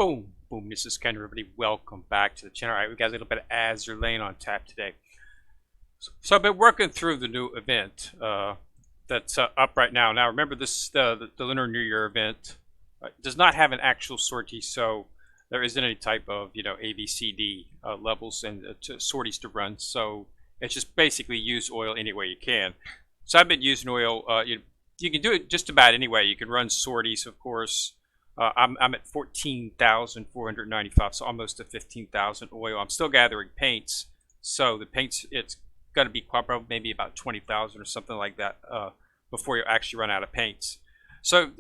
Boom, boom. This is Ken, everybody. Welcome back to the channel. All right, we got a little bit of Azur laying on tap today. So I've been working through the new event that's up right now. Now remember, this the Lunar New Year event does not have an actual sortie, so there isn't any type of A, B, C, D levels and sorties to run. So it's just basically use oil any way you can. So I've been using oil. You can do it just about any way. You can run sorties, of course. I'm at 14,495, so almost to 15,000 oil. I'm still gathering paints, so the paints, it's going to be probably maybe about 20,000 or something like that before you actually run out of paints. So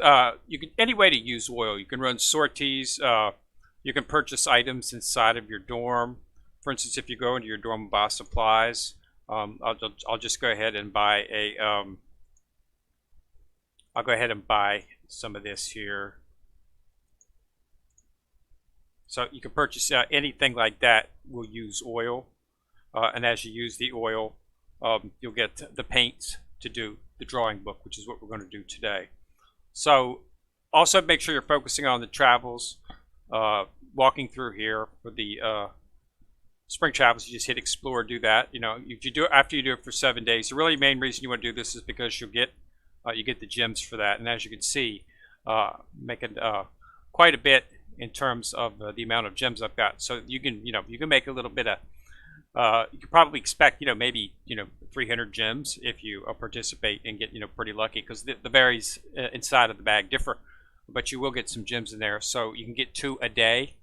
you can any way to use oil. You can run sorties. You can purchase items inside of your dorm. For instance, if you go into your dorm and buy supplies, I'll just go ahead and buy a. I'll go ahead and buy some of this here. So you can purchase anything like that will use oil. And as you use the oil, you'll get the paints to do the drawing book, which is what we're going to do today. So also make sure you're focusing on the travels. Walking through here for the spring travels, you just hit explore, do that. If you do it after you do it for 7 days, the really main reason you want to do this is because you get the gems for that. And as you can see, making quite a bit in terms of the amount of gems I've got. So you can make a little bit of you could probably expect maybe 300 gems if you participate and get pretty lucky, because the berries inside of the bag differ, but you will get some gems in there. So you can get 2 a day,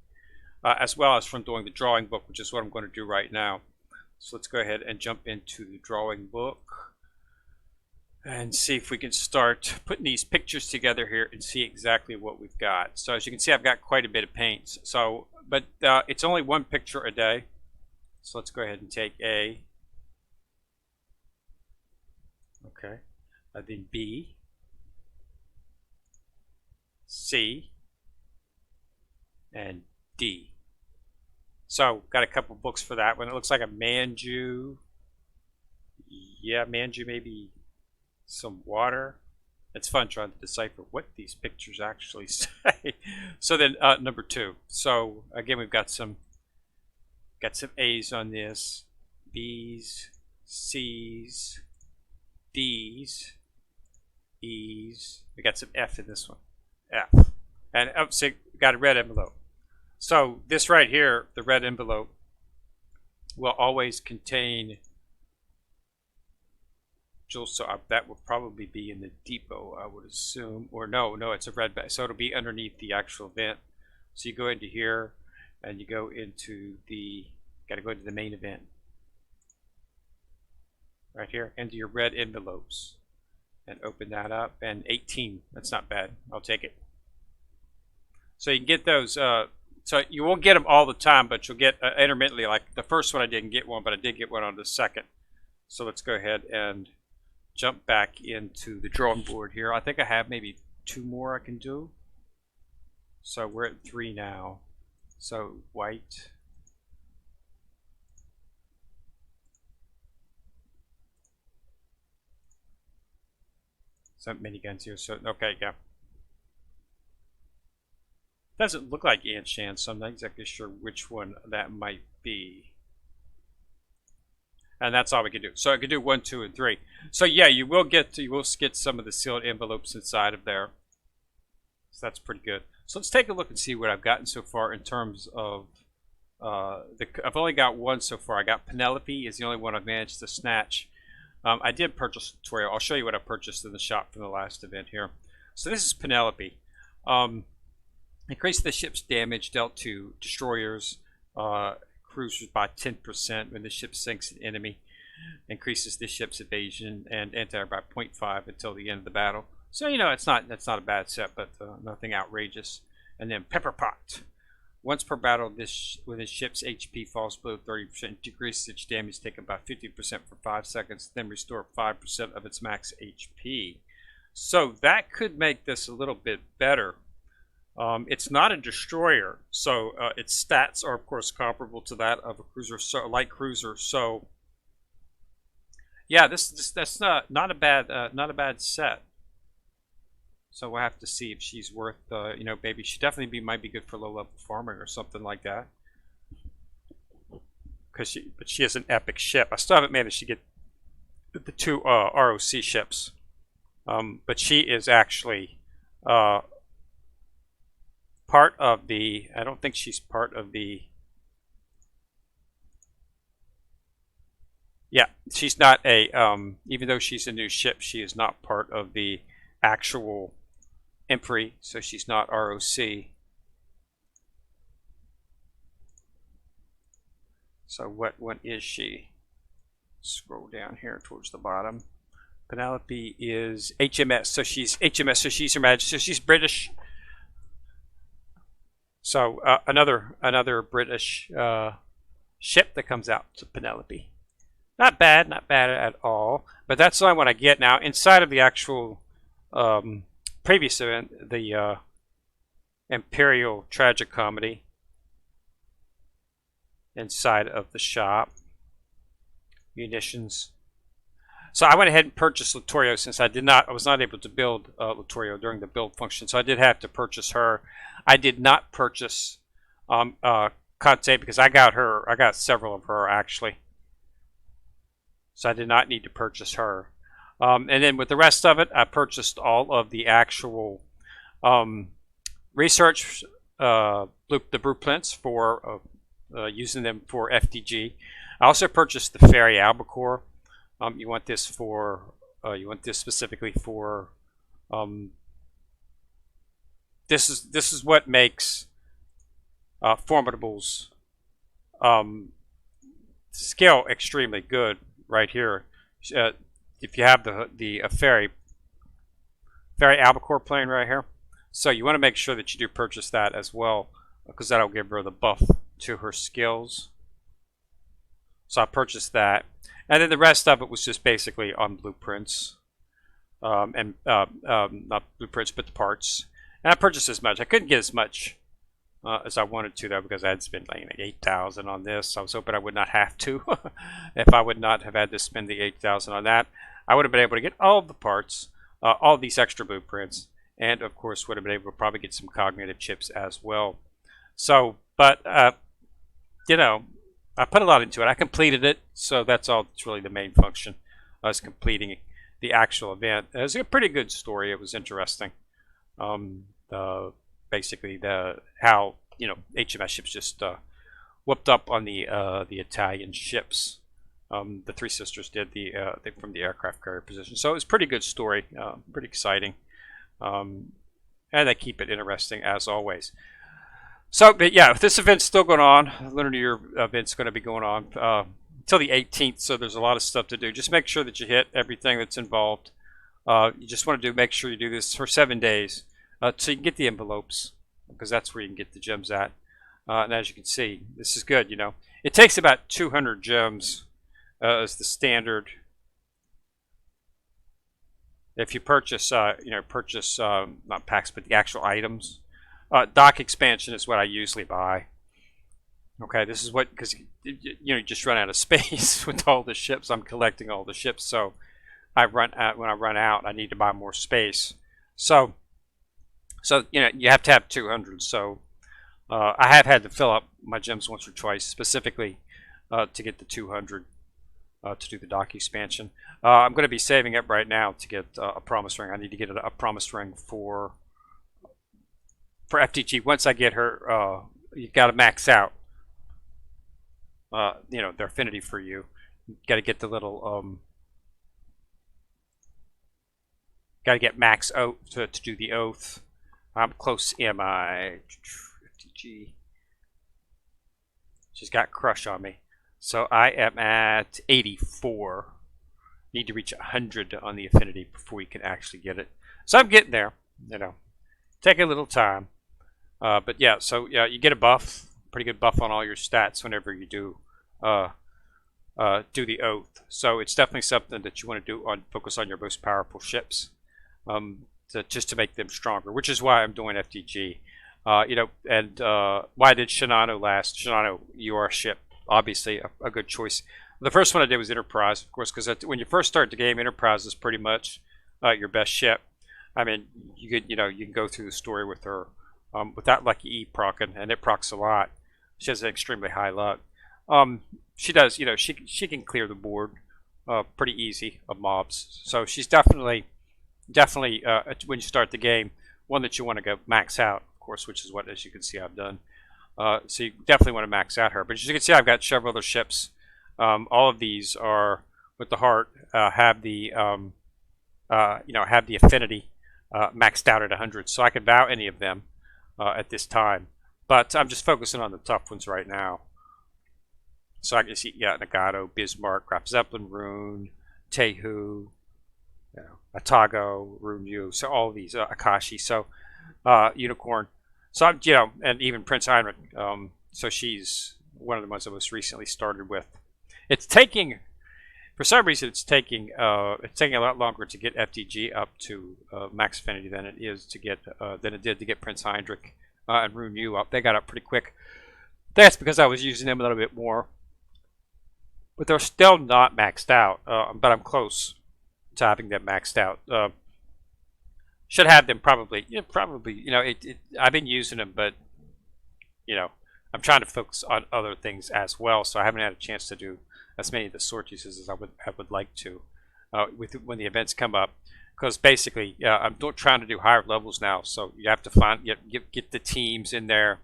as well as from doing the drawing book, which is what I'm going to do right now. So let's go ahead and jump into the drawing book and see if we can start putting these pictures together here and see exactly what we've got. So as you can see, I've got quite a bit of paints. So, but it's only 1 picture a day. So let's go ahead and take A. Okay. Then B. C. And D. So got a couple books for that one. It looks like a Manju. Yeah, Manju maybe. Some water. It's fun trying to decipher what these pictures actually say. So then number 2. So again, we've got some A's on this, B's, C's, D's, E's. We got some F in this one, F, and so got a red envelope. So this right here, the red envelope, will always contain. So that will probably be in the depot, I would assume, or no, it's a red bag, so it'll be underneath the actual event. So you go into here, and you go into the, gotta go into the main event, right here, into your red envelopes, and open that up. And 18, that's not bad. I'll take it. So you can get those. So you won't get them all the time, but you'll get intermittently. Like the first one, I didn't get one, but I did get one on the second. So let's go ahead and jump back into the drawing board here. I think I have maybe 2 more I can do. So we're at 3 now. So white. Some miniguns here. So okay, yeah. Doesn't look like Anshan, so I'm not exactly sure which one that might be. And that's all we can do. So I can do 1, 2, and 3. So yeah, you will get some of the sealed envelopes inside of there. So that's pretty good. So let's take a look and see what I've gotten so far in terms of I've only got 1 so far. I got Penelope is the only one I've managed to snatch. I did purchase a tutorial. I'll show you what I purchased in the shop from the last event here. So this is Penelope. Increase the ship's damage dealt to destroyers, cruisers by 10% when the ship sinks an enemy. Increases the ship's evasion and anti-air by 0.5 until the end of the battle. So that's not a bad set, but nothing outrageous. And then Pepper Pot. Once per battle, when the ship's HP falls below 30%, decreases its damage taken by 50% for 5 seconds, then restore 5% of its max HP. So that could make this a little bit better. It's not a destroyer, so its stats are of course comparable to that of a cruiser, so light cruiser. So yeah, that's not a bad set. So we'll have to see if she's worth, you know, maybe she definitely might be good for low-level farming or something like that. But she is an epic ship. I still haven't managed to get the two ROC ships, but she is actually part of the. I don't think she's part of the. Yeah, she's not a. Even though she's a new ship, she is not part of the actual Emperor, so she's not ROC. So what one is she? Scroll down here towards the bottom. Penelope is HMS, so she's HMS, so she's Her Majesty, so she's British. So another British ship that comes out to Penelope. Not bad at all. But that's the only one I get now. Inside of the actual previous event, the Imperial Tragicomedy. Inside of the shop, munitions. So I went ahead and purchased Latorio since I was not able to build Latorio during the build function, so I did have to purchase her. I did not purchase Conte because I got several of her actually, so I did not need to purchase her. And then with the rest of it, I purchased all of the actual research the blueprints for. Using them for FTG. I also purchased the Ferry Albacore. You want this specifically for this is what makes Formidable's skill extremely good right here. If you have the Ferry Albacore plane right here, so you want to make sure that you do purchase that as well, because that'll give her the buff to her skills. So I purchased that, and then the rest of it was just basically on blueprints, and not blueprints but the parts. And I purchased as much. I couldn't get as much as I wanted to though, because I had spent like 8,000 on this. I was hoping I would not have to. If I would not have had to spend the 8,000 on that, I would have been able to get all of the parts, all these extra blueprints, and of course would have been able to probably get some cognitive chips as well. So, but you know, I put a lot into it. I completed it, so that's all. It's really the main function. I was completing the actual event. It was a pretty good story. It was interesting. Basically, how HMS ships just whooped up on the Italian ships. The Three Sisters did from the aircraft carrier position. So it was a pretty good story. Pretty exciting, and they keep it interesting as always. So, but yeah, this event's still going on. Lunar New Year event's going to be going on until the 18th, so there's a lot of stuff to do. Just make sure that you hit everything that's involved. You just want to make sure you do this for 7 days so you can get the envelopes, because that's where you can get the gems at. And as you can see, this is good. It takes about 200 gems as the standard. If you purchase, not packs, but the actual items. Dock expansion is what I usually buy. Okay, this is what, because you just run out of space with all the ships. I'm collecting all the ships, so when I run out, I need to buy more space. So you have to have 200. So I have had to fill up my gems once or twice, specifically to get the 200 to do the dock expansion. I'm going to be saving up right now to get a promise ring. I need to get a promise ring for FTG. Once I get her, you got to max out, their affinity for you. You got to get the little, got to get max oath to do the oath. I'm close. Am I? FTG. She's got crush on me. So I am at 84. Need to reach 100 on the affinity before we can actually get it. So I'm getting there. Take a little time. But yeah, so yeah, you get a buff, pretty good buff on all your stats whenever you do the oath. So it's definitely something that you want to do focus on your most powerful ships, just to make them stronger. Which is why I'm doing FTG. And why did Shinano last? Shinano, you are a ship, obviously a good choice. The first one I did was Enterprise, of course, because when you first start the game, Enterprise is pretty much your best ship. I mean, you can go through the story with her with that lucky E proccing, and it procs a lot. She has an extremely high luck. She does, she can clear the board pretty easy of mobs. So she's definitely when you start the game, one that you want to go max out, of course, which is what, as you can see, I've done. So you definitely want to max out her. But as you can see, I've got several other ships. All of these are with the heart have the have the affinity maxed out at 100, so I can vow any of them at this time. But I'm just focusing on the tough ones right now. So I can see, Nagato, Bismarck, Graf Zeppelin, Rune, Tehu, Atago, Rune Yu, so all of these, Akashi, so Unicorn. So I'm, and even Prince Heinrich. So she's one of the ones I most recently started with. It's taking, for some reason, it's taking a lot longer to get FTG up to max affinity than it did to get Prince Heinrich and Rune Yu up. They got up pretty quick. That's because I was using them a little bit more, but they're still not maxed out. But I'm close to having them maxed out. Should have them probably. I've been using them, but I'm trying to focus on other things as well. So I haven't had a chance to do as many of the sorties as I would like to when the events come up. Because basically, I'm trying to do higher levels now. So you have to get the teams in there.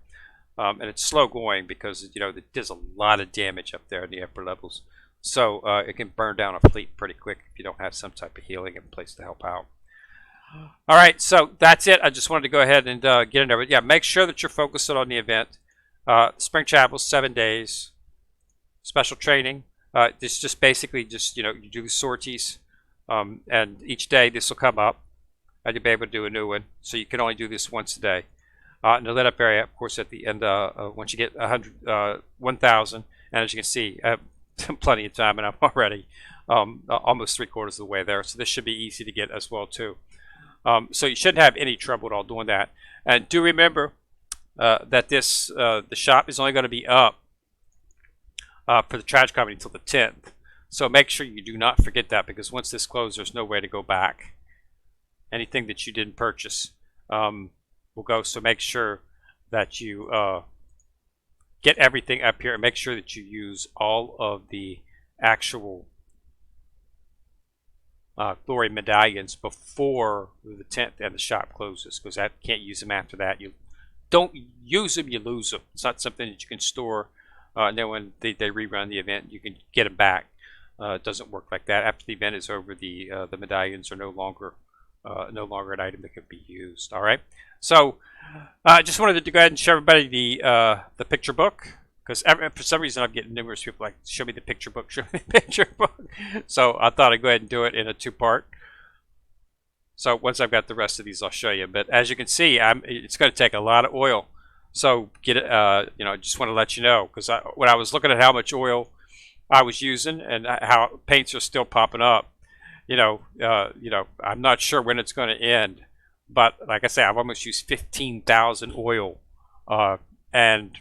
And it's slow going because there's a lot of damage up there in the upper levels, so it can burn down a fleet pretty quick if you don't have some type of healing in place to help out. All right, so that's it. I just wanted to go ahead and get in there. But yeah, make sure that you're focusing on the event. Spring Chapel, 7 days. Special training. This just basically you do sorties, and each day this will come up, and you'll be able to do a new one. So you can only do this once a day. In the lit up area, of course, at the end, once you get 1,000, and as you can see, I have plenty of time, and I'm already almost 3/4 of the way there. So this should be easy to get as well too. So you shouldn't have any trouble at all doing that. And do remember that the shop is only going to be up for the Tragic Comedy until the 10th. So make sure you do not forget that, because once this closes, there's no way to go back. Anything that you didn't purchase will go. So make sure that you get everything up here, and make sure that you use all of the actual glory medallions before the 10th and the shop closes, because I can't use them after that. You don't use them, you lose them. It's not something that you can store, and then when they rerun the event, you can get them back. It doesn't work like that. After the event is over, the medallions are no longer an item that can be used. All right. So I just wanted to go ahead and show everybody the picture book, because for some reason I'm getting numerous people like, show me the picture book, show me the picture book. So I thought I'd go ahead and do it in a 2-part. So once I've got the rest of these, I'll show you. But as you can see, it's going to take a lot of oil. So get it. I just want to let you know, because when I was looking at how much oil I was using and how paints are still popping up, I'm not sure when it's going to end. But like I say, I've almost used 15,000 oil, and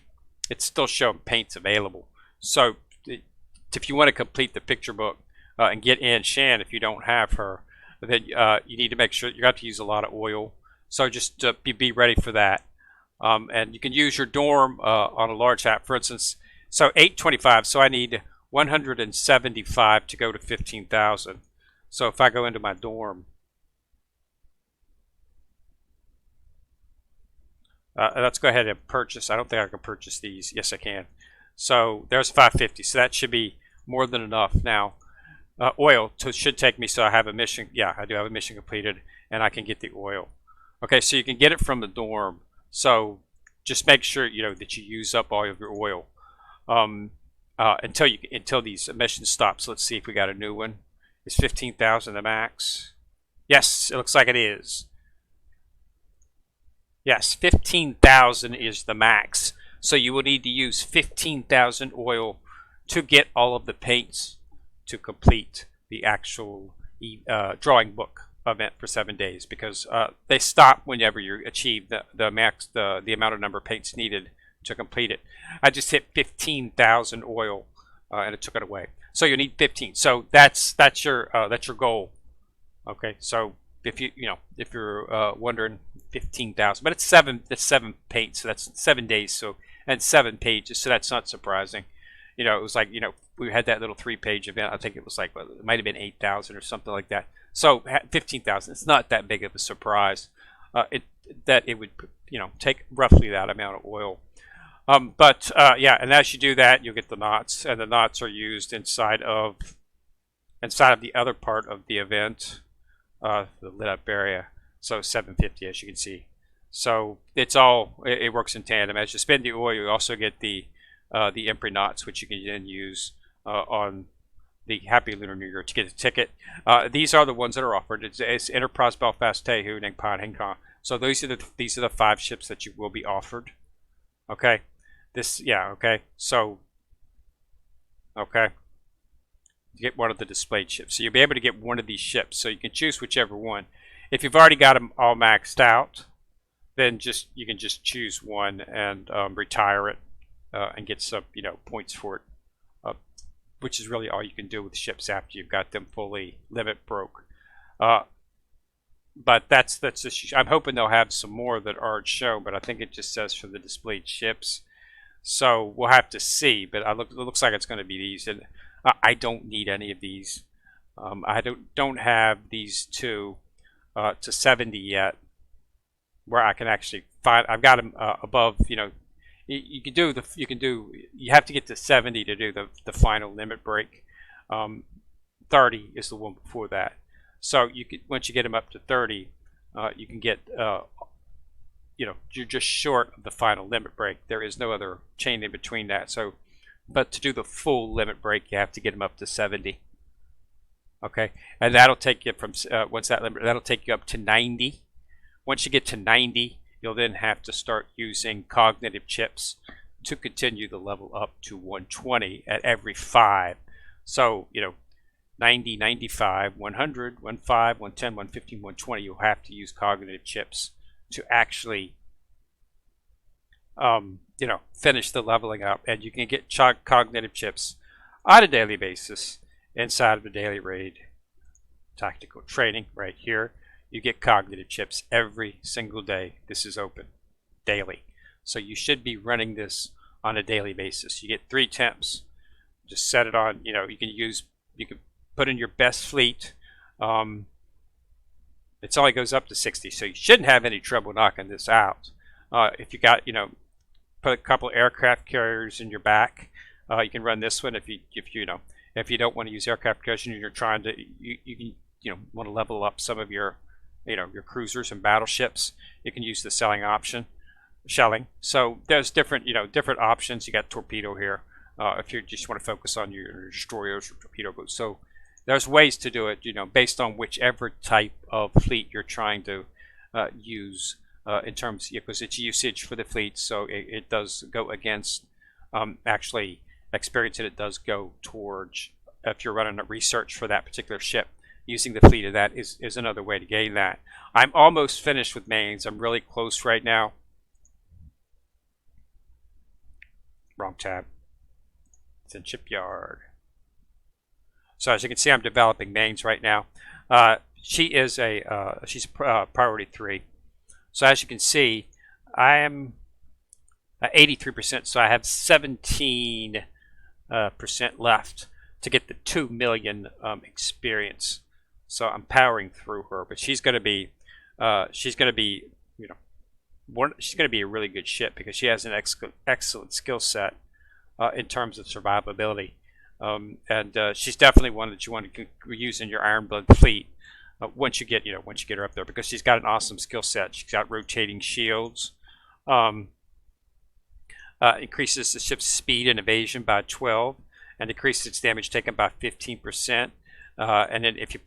it's still showing paints available. So if you want to complete the picture book and get Ann Shan, if you don't have her, then you need to make sure you have to use a lot of oil. So just be ready for that. And you can use your dorm on a large app, for instance. So 825. So I need 175 to go to 15,000. So if I go into my dorm, let's go ahead and purchase. I don't think I can purchase these. Yes, I can. So there's 550. So that should be more than enough. Now, oil should take me. So I have a mission. Yeah, I do have a mission completed, and I can get the oil. Okay, so you can get it from the dorm. So just make sure that you use up all of your oil until these missions stop. So let's see if we got a new one. Is 15,000 the max? Yes, it looks like it is. Yes, 15,000 is the max. So you will need to use 15,000 oil to get all of the paints to complete the actual drawing book event for 7 days, because they stop whenever you achieve the max, the amount of number of paints needed to complete it. I just hit 15,000 oil and it took it away. So you need 15. So that's your goal. Okay, so if you're wondering, 15,000, but it's seven paints, so that's 7 days, so, and 7 pages, so that's not surprising. It was like, we had that little 3-page event. I think it was like, well, it might have been 8,000 or something like that. So 15,000, it's not that big of a surprise. It would take roughly that amount of oil. But yeah, and as you do that, you'll get the knots, and the knots are used inside of the other part of the event, the lit up area. So 750, as you can see. So it works in tandem. As you spin the oil, you also get the imprint knots, which you can then use on the Happy Lunar New Year to get a ticket. These are the ones that are offered. It's Enterprise, Belfast, Tehu, Ningpan, Hong Kong. So these are the 5 ships that you will be offered. Okay. Okay. So, okay. You get one of the displayed ships. So you'll be able to get one of these ships. So you can choose whichever one. If you've already got them all maxed out, then you can just choose one and retire it and get some points for it, which is really all you can do with ships after you've got them fully limit broke. But that's just, I'm hoping they'll have some more that aren't shown, but I think it just says for the displayed ships. So we'll have to see, but it looks like it's going to be these, and I don't need any of these. I don't have these two to 70 yet, where I can actually find. I've got them above. You have to get to 70 to do the final limit break. 30 is the one before that. So once you get them up to 30, you can get you're just short of the final limit break. There is no other chain in between that. So, but to do the full limit break, you have to get them up to 70. Okay, and that'll take you from that'll take you up to 90. Once you get to 90, you'll then have to start using cognitive chips to continue the level up to 120 at every 5. So 90, 95, 100, 15, 110, 115, 120. You'll have to use cognitive chips to actually finish the leveling up, and you can get cognitive chips on a daily basis inside of the daily raid tactical training right here. You get cognitive chips every single day. This is open daily, so you should be running this on a daily basis. You get 3 temps. Just set it on. You can put in your best fleet. It only goes up to 60, so you shouldn't have any trouble knocking this out. If you got put a couple aircraft carriers in your back, you can run this one. If you don't want to use aircraft carriers and you're trying to you want to level up some of your your cruisers and battleships, you can use the shelling. So there's different different options. You got torpedo here if you just want to focus on your destroyers or torpedo boats. So there's ways to do it, based on whichever type of fleet you're trying to use in terms, because it's usage for the fleet, so it does go against actually experience, and it does go towards, if you're running a research for that particular ship, using the fleet of that is another way to gain that. I'm almost finished with mains. I'm really close right now. Wrong tab. It's in shipyard. So as you can see, I'm developing mains right now. She is she's priority 3. So as you can see, I am 83%. So I have 17% left to get the 2 million experience. So I'm powering through her, but she's going to be she's going to be a really good ship because she has an excellent skill set in terms of survivability. And she's definitely one that you want to use in your Ironblood fleet once you get her up there, because she's got an awesome skill set. She's got rotating shields, increases the ship's speed and evasion by 12, and decreases its damage taken by 15%. And then if you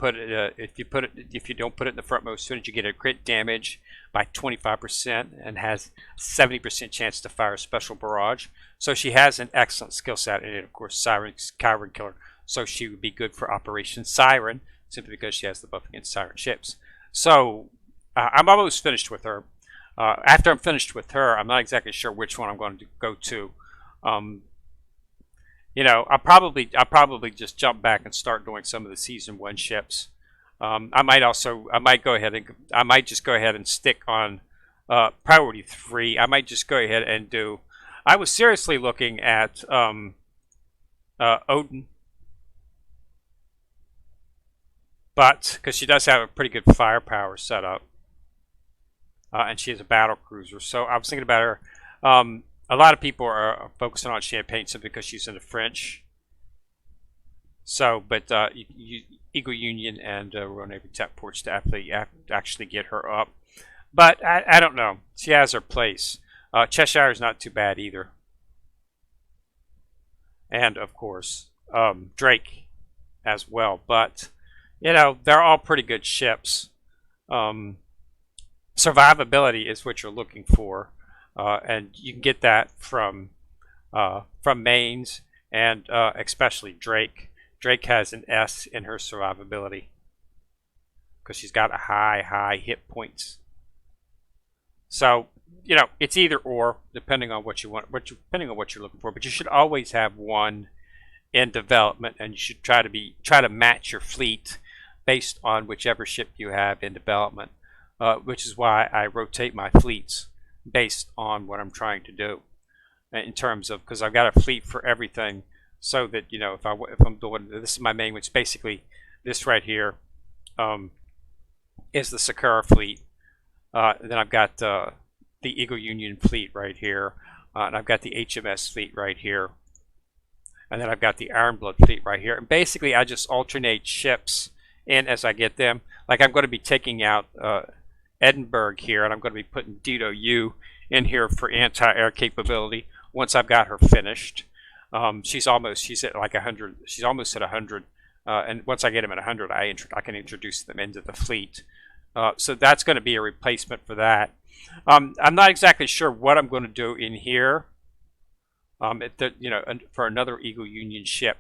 don't put it in the frontmost unit, you get a crit damage by 25% and has 70% chance to fire a special barrage. So she has an excellent skill set, and of course Siren Killer. So she would be good for Operation Siren, simply because she has the buff against Siren ships. So I'm almost finished with her. After I'm finished with her, I'm not exactly sure which one I'm going to go to. I'll probably just jump back and start doing some of the season 1 ships. I might just go ahead and stick on priority 3. I might just go ahead and do. I was seriously looking at Odin, but because she does have a pretty good firepower setup, and she is a battle cruiser, so I was thinking about her. A lot of people are focusing on Champagne simply because she's in the French. So, but Eagle Union and Royal Navy Tech Ports to actually get her up. But I don't know. She has her place. Cheshire is not too bad either. And, of course, Drake as well. But, you know, they're all pretty good ships. Survivability is what you're looking for. And you can get that from Maines and especially Drake. Drake has an S in her survivability because she's got a high hit points. So, you know, it's either or depending on what you want, depending on what you're looking for. But you should always have one in development, and you should try to match your fleet based on whichever ship you have in development. Which is why I rotate my fleets based on what I'm trying to do in terms of, because I've got a fleet for everything. So that, you know, if I'm doing, this is my main, which basically this right here is the Sakura fleet. Then I've got the Eagle Union fleet right here, and I've got the HMS fleet right here, and then I've got the Ironblood fleet right here. And basically, I just alternate ships in as I get them. Like I'm going to be taking out Edinburgh here, and I'm going to be putting Dido U in here for anti-air capability once I've got her finished. She's at like 100. She's almost at 100, and once I get them at 100, I can introduce them into the fleet. So that's going to be a replacement for that. I'm not exactly sure what I'm going to do in here. For another Eagle Union ship,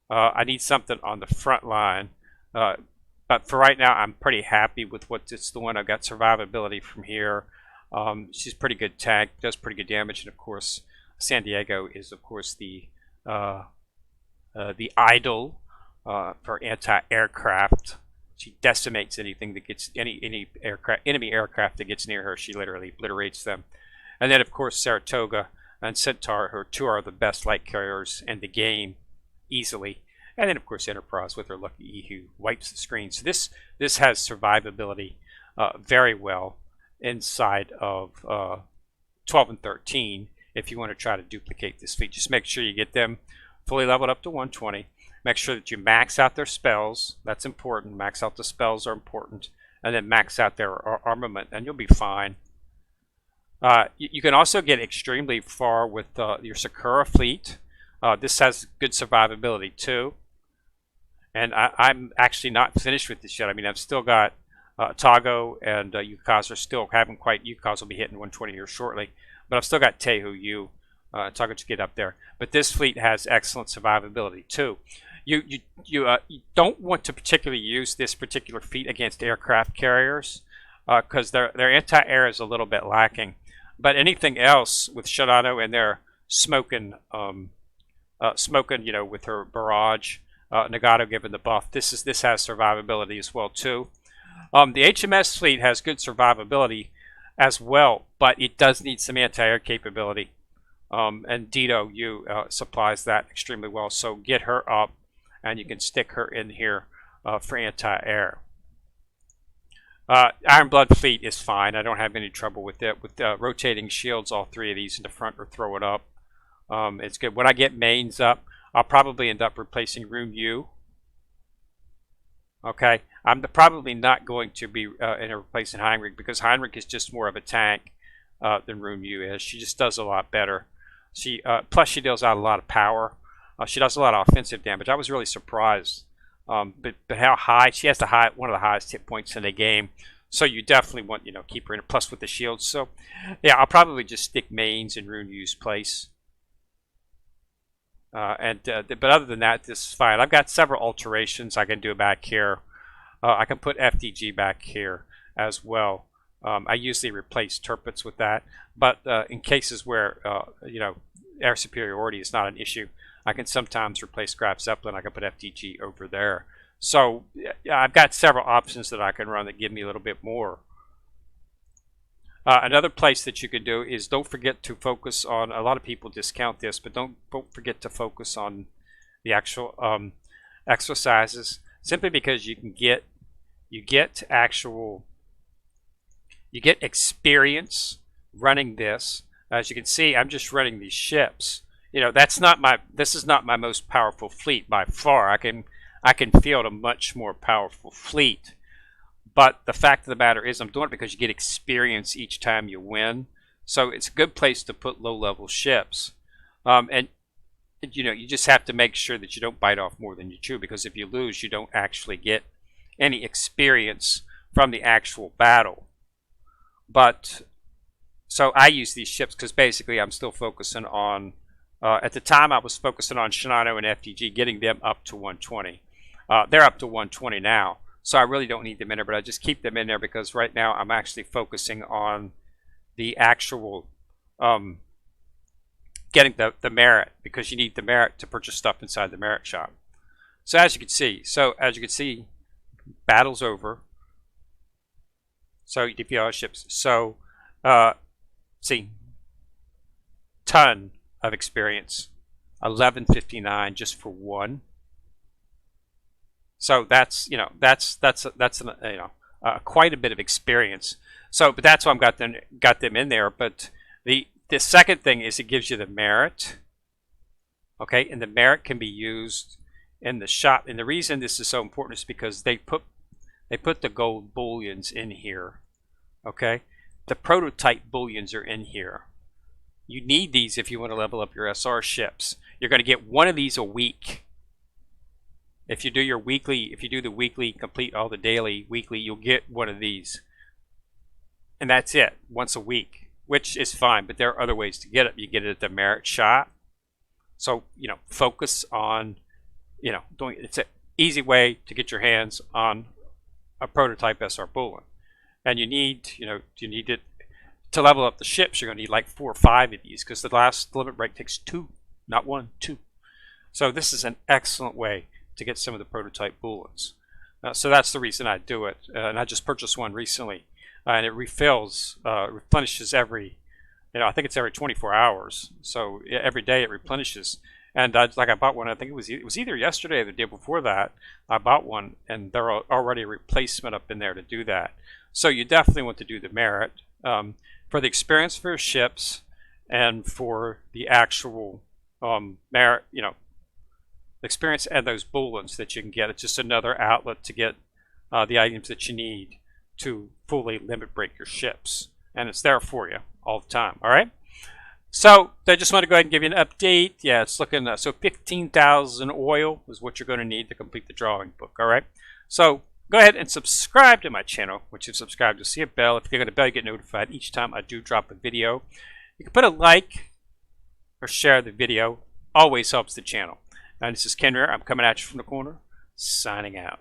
I need something on the front line. But for right now, I'm pretty happy with it's the one. I've got survivability from here. She's pretty good tank, does pretty good damage, and of course, San Diego is of course the idol for anti-aircraft. She decimates anything that gets enemy aircraft that gets near her. She literally obliterates them. And then of course Saratoga and Centaur, her two are the best light carriers in the game, easily. And then of course Enterprise with her lucky E who wipes the screen. So this has survivability very well inside of 12 and 13. If you want to try to duplicate this fleet, just make sure you get them fully leveled up to 120. Make sure that you max out their spells. That's important. Max out the spells are important. And then max out their armament, and you'll be fine. You can also get extremely far with your Sakura fleet. This has good survivability too. And I'm actually not finished with this yet. I mean, I've still got Tago and Yukaz are still haven't quite. Yukaz will be hitting 120 here shortly. But I've still got Tehu U, Tago to get up there. But this fleet has excellent survivability too. You don't want to particularly use this particular fleet against aircraft carriers because their anti-air is a little bit lacking. But anything else with Shadano and their smoking, you know, with her barrage, Nagato given the buff, this has survivability as well too. The HMS fleet has good survivability as well, but it does need some anti-air capability. And Dido U supplies that extremely well. So get her up, and you can stick her in here for anti-air. Ironblood fleet is fine. I don't have any trouble with it. With rotating shields, all three of these in the front or throw it up. It's good. When I get mains up, I'll probably end up replacing Rune U. Okay, I'm probably not going to be replacing Heinrich because Heinrich is just more of a tank than Rune U is. She just does a lot better. Plus she deals out a lot of power. She does a lot of offensive damage. I was really surprised, but how high she has one of the highest hit points in the game. So you definitely want keep her in. Plus with the shields. So yeah, I'll probably just stick mains in Rune U's place. But other than that, this is fine. I've got several alterations I can do back here. I can put FDG back here as well. I usually replace Turpets with that, but in cases where air superiority is not an issue, I can sometimes replace Graf Zeppelin. I can put FDG over there. So I've got several options that I can run that give me a little bit more. Another place that you can do is don't forget to focus on, a lot of people discount this, but don't forget to focus on the actual exercises, simply because you get experience running this. As you can see, I'm just running these ships. You know, this is not my most powerful fleet by far. I can field a much more powerful fleet. But the fact of the matter is, I'm doing it because you get experience each time you win. So it's a good place to put low-level ships. And you know, you just have to make sure that you don't bite off more than you chew, because if you lose, you don't actually get any experience from the actual battle. But so I use these ships because basically I'm still focusing on, at the time I was focusing on Shinano and FDG, getting them up to 120. They're up to 120 now. So I really don't need them in there, but I just keep them in there because right now I'm actually focusing on the actual getting the merit, because you need the merit to purchase stuff inside the merit shop. So as you can see, battle's over. So you defeat all ships. So see, ton of experience, 1159 just for one. So that's, you know, that's quite a bit of experience. So, but that's why I've got them in there. But the second thing is it gives you the merit. Okay, and the merit can be used in the shop. And the reason this is so important is because they put the gold bullions in here. Okay, the prototype bullions are in here. You need these if you want to level up your SR ships. You're going to get one of these a week. If you do your weekly, if you do the weekly, complete all the daily, weekly, you'll get one of these. And that's it, once a week, which is fine, but there are other ways to get it. You get it at the merit shop. So, you know, focus on, you know, doing, it's an easy way to get your hands on a prototype SR bullion. And you need it to level up the ships. You're going to need like 4 or 5 of these, because the last limit break takes 2, not 1, 2. So this is an excellent way to get some of the prototype bullions. So that's the reason I do it. And I just purchased one recently, and it refills, replenishes every, you know, I think it's every 24 hours. So every day it replenishes. And I bought one, I think it was either yesterday or the day before that, I bought one, and there are already a replacement up in there to do that. So you definitely want to do the merit for the experience for your ships, and for the actual merit, you know, experience and those bullions that you can get. It's just another outlet to get the items that you need to fully limit break your ships, and it's there for you all the time. All right, so I just want to go ahead and give you an update. Yeah, it's looking so 15,000 oil is what you're going to need to complete the drawing book. All right, so go ahead and subscribe to my channel. Once you've subscribed, you'll see a bell. If you click on the bell, you get notified each time I do drop a video. You can put a like or share the video. Always helps the channel. And this is Ken Rare. I'm coming at you from the corner, signing out.